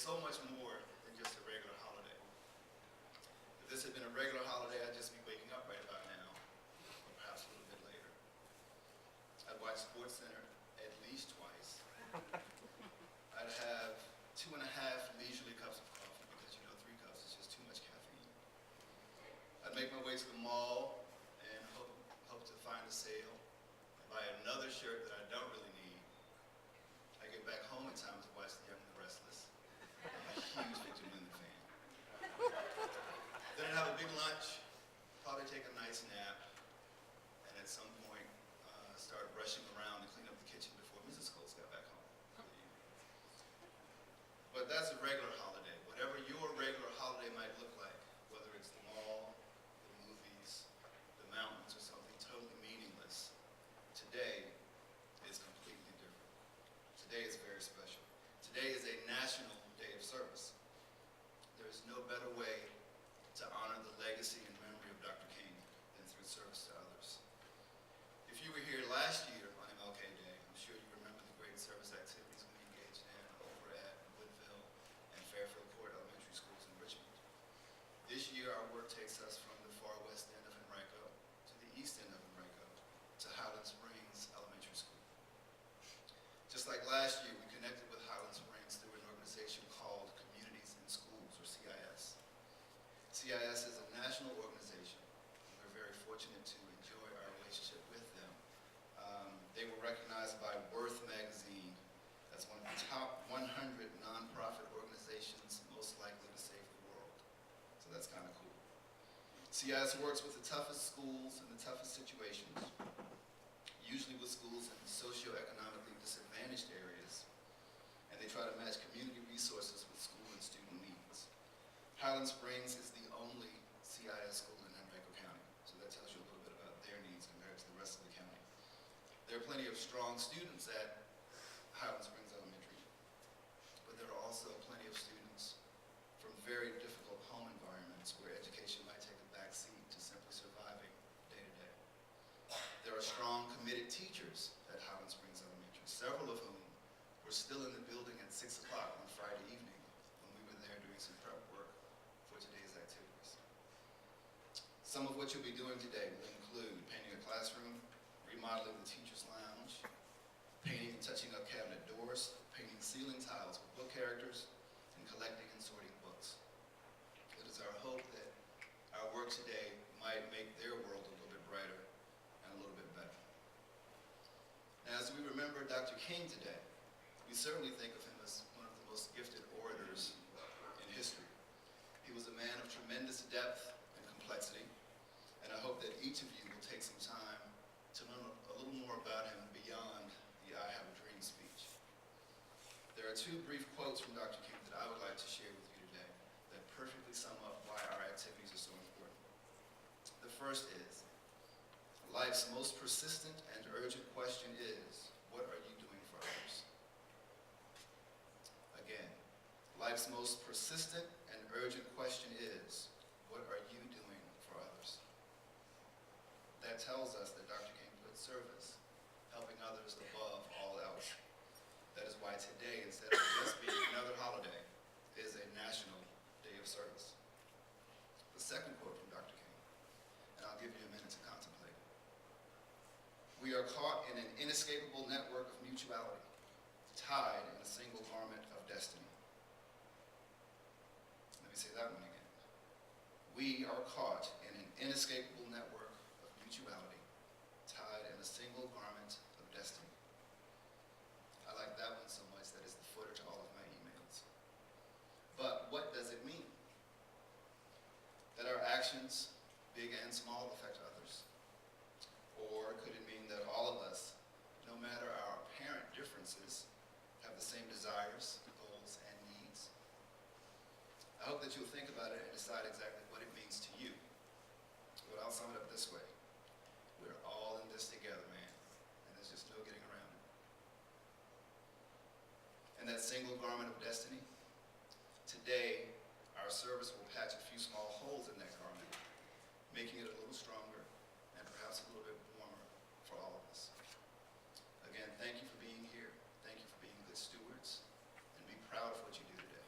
so much more than just a regular holiday. If this had been a regular holiday, I'd just be waking up right about now, or perhaps a little bit later. I'd watch SportsCenter at least twice. I'd have 2.5 leisurely cups of coffee because, you know, 3 cups is just too much caffeine. I'd make my way to the mall and hope to find a sale and buy another shirt that I don't really need. I get back home in time to watch The Young and the Restless. I'm a huge Victor Newman fan. Then I'd have a big lunch, probably take a nice nap, and at some point start rushing around to clean up the kitchen before Mrs. Coles got back home for the evening. But that's a regular holiday. Whatever your regular holiday might look like, whether it's the mall, the movies, the mountains, or something totally meaningless, today is completely different. Today is very special. Today is a national day of service. There is no better way to honor the legacy and memory of Dr. King than through service to others. If you were here last year on MLK Day, I'm sure you remember the great service activities we engaged in over at Woodville and Fairfield Court Elementary Schools in Richmond. This year, our work takes us from the far west end of Henrico to the east end of Henrico to Highland Springs Elementary School. Just like last year, we connected with Highland Springs through an organization called Communities in Schools, or CIS. CIS is a national organization. We're very fortunate to enjoy our relationship with them. They were recognized by Worth magazine as one of the top 100 nonprofit organizations most likely to save the world. So that's kind of cool. CIS works with the toughest schools in the toughest situations, usually with schools in socioeconomically disadvantaged areas, and they try to match community resources with school and student needs. Highland Springs is the only CIS school in Henrico County, so that tells you a little bit about their needs compared to the rest of the county. There are plenty of strong students at Highland Springs Elementary, but there are also plenty of students from very difficult home environments where education might take a back seat to simply surviving day to day. There are strong, committed teachers at Highland Springs Elementary, several of whom were still in the building at 6 o'clock on Friday evening when we were there doing some prep work for today's activities. Some of what you'll be doing today will include painting a classroom, remodeling the teacher's lounge, painting and touching up cabinet doors, painting ceiling tiles with book characters, and collecting and sorting books. It is our hope that our work today might make their world a little bit brighter and a little bit better. Now, as we remember Dr. King today, we certainly think of him as one of the most gifted orators in history. He was a man of tremendous depth and complexity, and I hope that each of you will take some time to learn a little more about him beyond the I Have a Dream speech. There are 2 brief quotes from Dr. King that I would like to share with you today that perfectly sum up why our activities are so important. The first is, life's most persistent and urgent question is, what are you doing for others? Again, life's most persistent and urgent question is, what are you doing for others? That tells us that Dr. King put service, helping others above all else. That is why today, instead of just being another holiday, is a national day of service. The second quote from Dr. King, and I'll give you a minute to contemplate. We are caught in an inescapable network of mutuality, tied in a single garment of destiny. Let me say that one again. We are caught in an inescapable network of mutuality, tied in a single garment of destiny. I like that one so much that it's the footer to all of my emails. But what does it mean? That our actions, big and small, affect others? Or could it mean that all of us, no matter our apparent differences, have the same desires, goals, and needs? I hope that you'll think about it and decide exactly what it means to you. But I'll sum it up this way. We're all in this together, man, and there's just no getting around it. And that single garment of destiny, today our service will patch a few small holes in that garment, making it a little stronger and perhaps a little bit warmer for all of us. Again, thank you for being here. Thank you for being good stewards, and be proud of what you do today.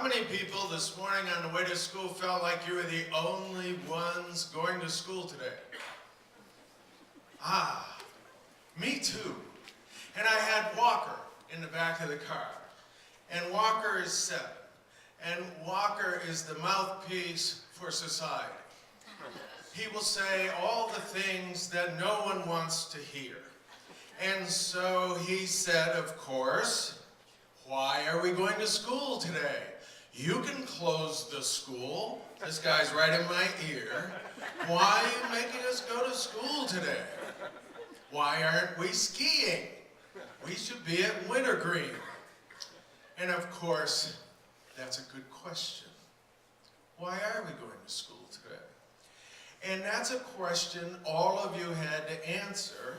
many people this morning on the way to school felt like you were the only ones going to school today? Ah, me too. And I had Walker in the back of the car. And Walker is 7. And Walker is the mouthpiece for society. He will say all the things that no one wants to hear. And so he said, of course, why are we going to school today? You can close the school. This guy's right in my ear. Why are you making us go to school today? Why aren't we skiing? We should be at Wintergreen. And of course, that's a good question. Why are we going to school today? And that's a question all of you had to answer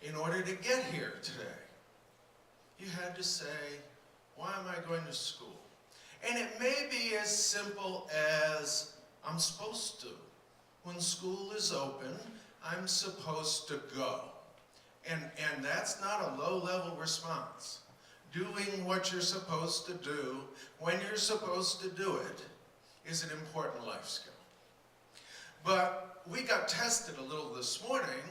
in order to get here today. You had to say, why am I going to school? And it may be as simple as, I'm supposed to. When school is open, I'm supposed to go. And that's not a low-level response. Doing what you're supposed to do when you're supposed to do it is an important life skill. But we got tested a little this morning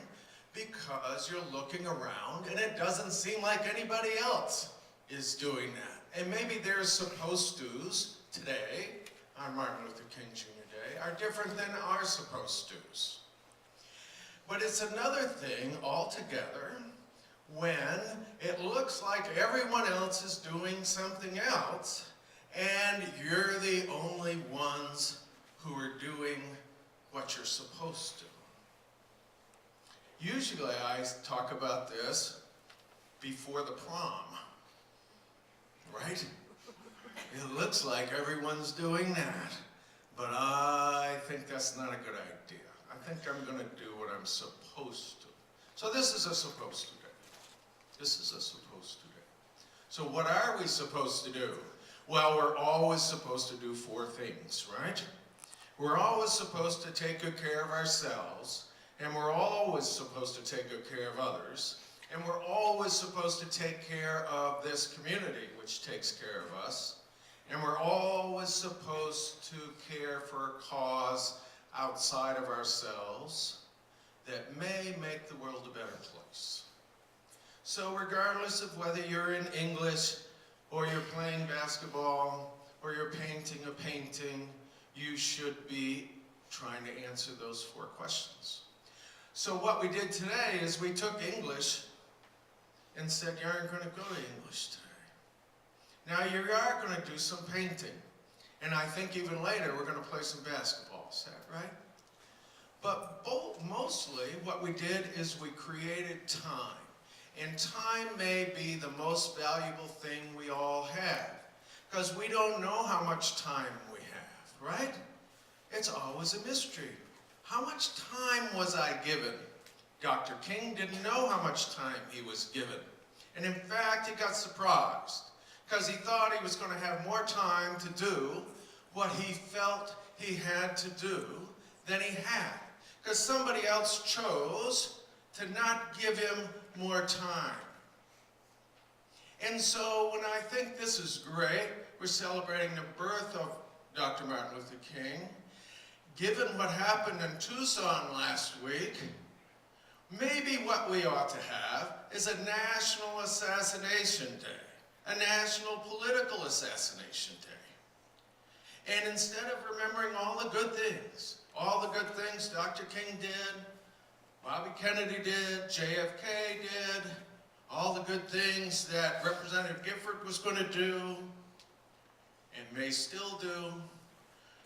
because you're looking around and it doesn't seem like anybody else is doing that. And maybe their supposed to's today, on Martin Luther King Jr. Day, are different than our supposed to's. But it's another thing altogether when it looks like everyone else is doing something else and you're the only ones who are doing what you're supposed to. Usually I talk about this before the prom, right? It looks like everyone's doing that, but I think that's not a good idea. I think I'm going to do what I'm supposed to. So this is a supposed to day. This is a supposed to day. So what are we supposed to do? Well, we're always supposed to do 4 things, right? We're always supposed to take good care of ourselves, and we're always supposed to take good care of others, and we're always supposed to take care of this community, which takes care of us, and we're always supposed to care for a cause outside of ourselves that may make the world a better place. So regardless of whether you're in English, or you're playing basketball, or you're painting a painting, you should be trying to answer those 4 questions. So what we did today is we took English and said, you aren't going to go to English today. Now you are going to do some painting. And I think even later we're going to play some basketball, is that right? But mostly what we did is we created time. And time may be the most valuable thing we all have. Because we don't know how much time we have, right? It's always a mystery. How much time was I given? Dr. King didn't know how much time he was given. And in fact, he got surprised because he thought he was going to have more time to do what he felt he had to do than he had. Because somebody else chose to not give him more time. And so when I think this is great, we're celebrating the birth of Dr. Martin Luther King. Given what happened in Tucson last week, maybe what we ought to have is a National Assassination Day, a National Political Assassination Day. And instead of remembering all the good things Dr. King did, Bobby Kennedy did, JFK did, all the good things that Representative Gifford was going to do, and may still do,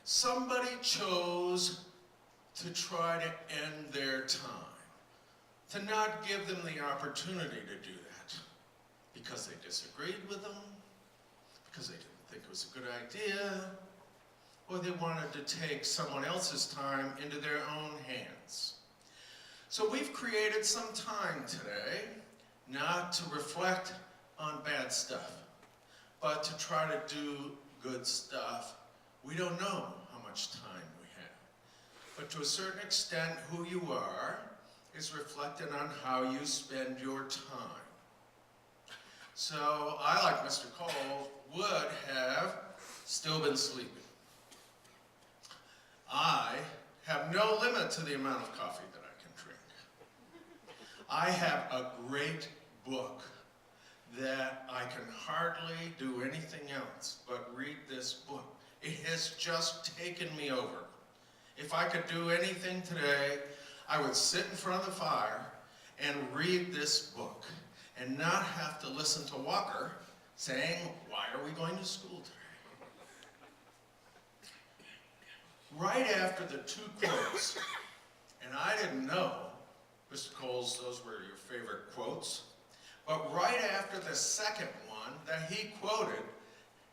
somebody chose to try to end their time, to not give them the opportunity to do that, because they disagreed with them, because they didn't think it was a good idea, or they wanted to take someone else's time into their own hands. So we've created some time today, not to reflect on bad stuff, but to try to do good stuff. We don't know how much time we have. But to a certain extent, who you are is reflected on how you spend your time. So I, like Mr. Cole, would have still been sleeping. I have no limit to the amount of coffee that I can drink. I have a great book that I can hardly do anything else but read this book. It has just taken me over. If I could do anything today, I would sit in front of the fire and read this book and not have to listen to Walker saying, "Why are we going to school today?" Right after the two quotes, and I didn't know, Mr. Coles, those were your favorite quotes, but right after the second one that he quoted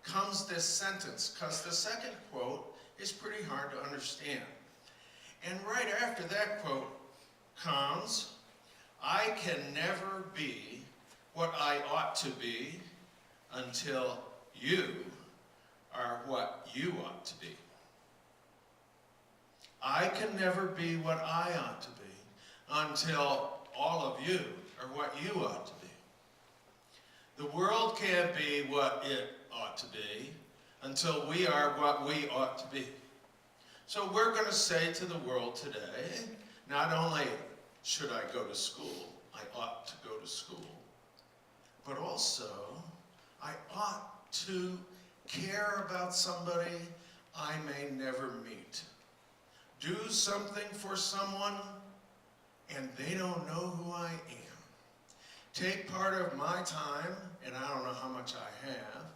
comes this sentence, because the second quote is pretty hard to understand. And right after that quote comes, "I can never be what I ought to be until you are what you ought to be." I can never be what I ought to be until all of you are what you ought to be. The world can't be what it ought to be until we are what we ought to be. So we're going to say to the world today, not only should I go to school, I ought to go to school, but also I ought to care about somebody I may never meet. Do something for someone and they don't know who I am. Take part of my time, and I don't know how much I have,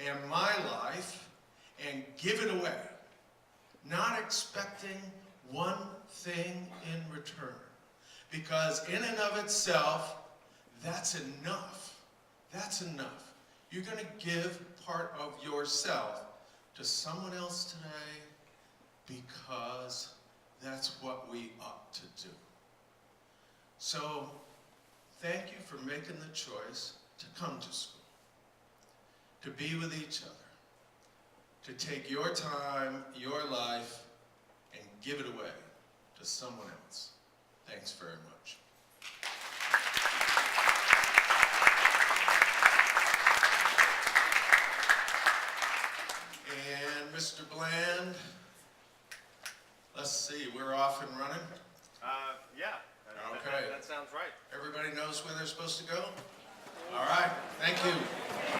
and my life, and give it away, not expecting one thing in return. Because in and of itself, that's enough. That's enough. You're going to give part of yourself to someone else today because that's what we ought to do. So, thank you for making the choice to come to school, to be with each other, to take your time, your life, and give it away to someone else. Thanks very much. And Mr. Bland, let's see, we're off and running. Yeah. Okay. That sounds right. Everybody knows where they're supposed to go? All right, thank you.